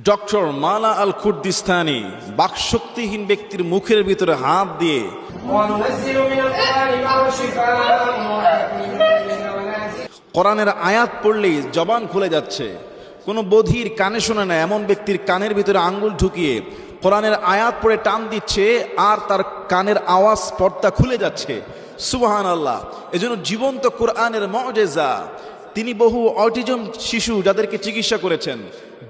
Doctor মালা আল কুর্দিস্তানি বাকশক্তিহীন ব্যক্তির মুখের ভিতরে হাত দিয়ে কোরআনের আয়াত পড়লেই জবান খুলে যাচ্ছে। কোনো বধির কানে শোনে না এমন ব্যক্তির কানের ভিতরে আঙ্গুল ঢুকিয়ে কোরআনের আয়াত পড়ে টান দিচ্ছে, আর তার কানের আওয়াজ পর্দা খুলে যাচ্ছে। সুবহানাল্লাহ। এজন্য জীবন্ত কোরআনের মুজিজা। তিনি বহু অটিজম শিশু যাদেরকে চিকিৎসা করেছেন,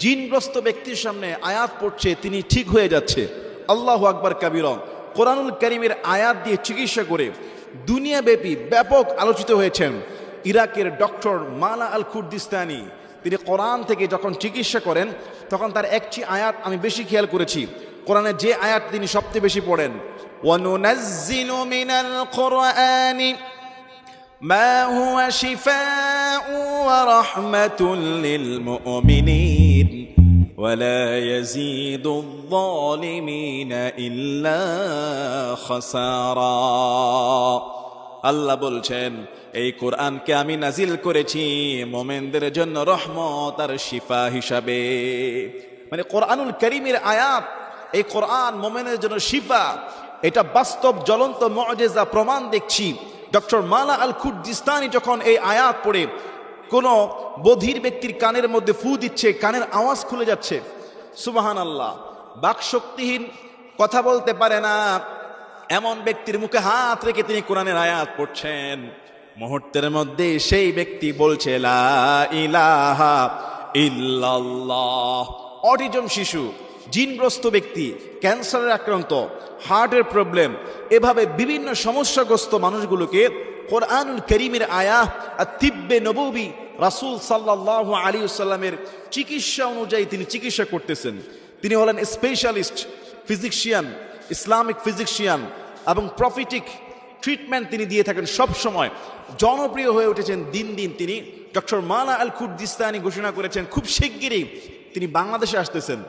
জিনগ্রস্ত ব্যক্তির সামনে আয়াত পড়ছে, তিনি ঠিক হয়ে যাচ্ছে। আল্লাহু আকবার কাবীরা। কোরআনুল কারীমের আয়াত দিয়ে চিকিৎসা করে দুনিয়াব্যাপী ব্যাপক আলোচিত হয়েছেন ইরাকের ডক্টর মালা আল কুর্দিস্তানি। তিনি কোরআন থেকে যখন চিকিৎসা করেন তখন তার একটি আয়াত আমি বেশি খেয়াল করেছি। কোরআনে যে আয়াত তিনি সবচেয়ে বেশি পড়েন, ওয়ানুনাজ্জিলু মিনাল কুরআনি মা হুয়া শিফাউ ওয়া রাহমাতুল লিল মুমিনিন ওয়ালা ইয়াজিদুয যালিমিনা ইল্লা খাসারা। আল্লাহ বলছেন, এই কোরআনকে আমি নাজিল করেছি মুমিনদের জন্য রহমত আর শিফা হিসাবে। মানে কোরআনুল কারীমের আয়াত, এই কোরআন মুমিনের জন্য শিফা। এটা বাস্তব জ্বলন্ত মুজিজা প্রমাণ দেখছি। ডক্টর মালা আল কুর্দিস্তানি যখন এই আয়াত পড়ে কোনো বধির ব্যক্তির কানের মধ্যে ফু দিচ্ছে, কানের আওয়াজ খুলে যাচ্ছে। সুবহানাল্লাহ। বাকশক্তিহীন, কথা বলতে পারে না এমন ব্যক্তির মুখে হাত রেখে তিনি কোরআনের আয়াত পড়ছেন। মুহূর্তের মধ্যে সেই ব্যক্তি বলছে লা ইলাহা ইল্লাল্লাহ। অটিজম শিশু, জিনগ্রস্ত ব্যক্তি, ক্যান্সারের আক্রান্ত, হার্টের প্রবলেম, এভাবে বিভিন্ন সমস্যাগ্রস্ত মানুষগুলোকে কোরআনুল কারীমের আয়াত আর তিব্বে নববী রাসূল সাল্লাল্লাহু আলাইহি ওয়াসাল্লামের চিকিৎসা অনুযায়ী তিনি চিকিৎসা করতেছেন। তিনি হলেন স্পেশালিস্ট ফিজিশিয়ান, ইসলামিক ফিজিশিয়ান, এবং প্রফিটিক ট্রিটমেন্ট তিনি দিয়ে থাকেন সব সময়। জনপ্রিয় হয়ে উঠেছেন দিন দিন। তিনি ডক্টর মালা আল কুর্দিস্তানি ঘোষণা করেছেন খুব শিগগিরই তিনি বাংলাদেশে আসতেছেন।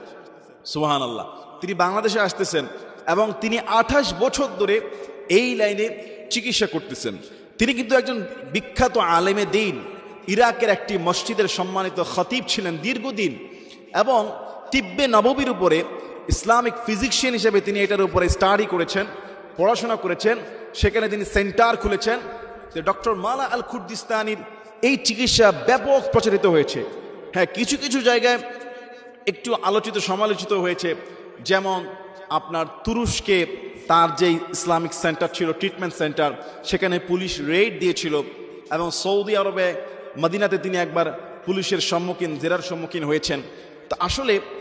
সুবহানাল্লাহ। তিনি বাংলাদেশে আসতেছেন এবং তিনি 28 বছর ধরে এই লাইনে চিকিৎসা করতেছেন। তিনি কিন্তু একজন বিখ্যাত আলেমে দ্বীন, ইরাকের একটি মসজিদের সম্মানিত খতিব ছিলেন দীর্ঘদিন, এবং তিব্বে নববীর উপরে ইসলামিক ফিজিশিয়ান হিসেবে তিনি এটার উপরে স্টাডি করেছেন, পড়াশোনা করেছেন। সেখানে তিনি সেন্টার খুলেছেন। ডক্টর মালা আল কুর্দিস্তানির এই চিকিৎসা ব্যাপক প্রচারিত হয়েছে। হ্যাঁ, কিছু কিছু জায়গায় একটু আলোচিত সমালোচিত হয়েছে, যেমন আপনার তুরস্কে তার যেই ইসলামিক সেন্টার ছিল, ট্রিটমেন্ট সেন্টার, সেখানে পুলিশ রেড দিয়েছিল, এবং সৌদি আরবে মদিনাতে তিনি একবার পুলিশের জেরার সম্মুখীন হয়েছেন। তো আসলে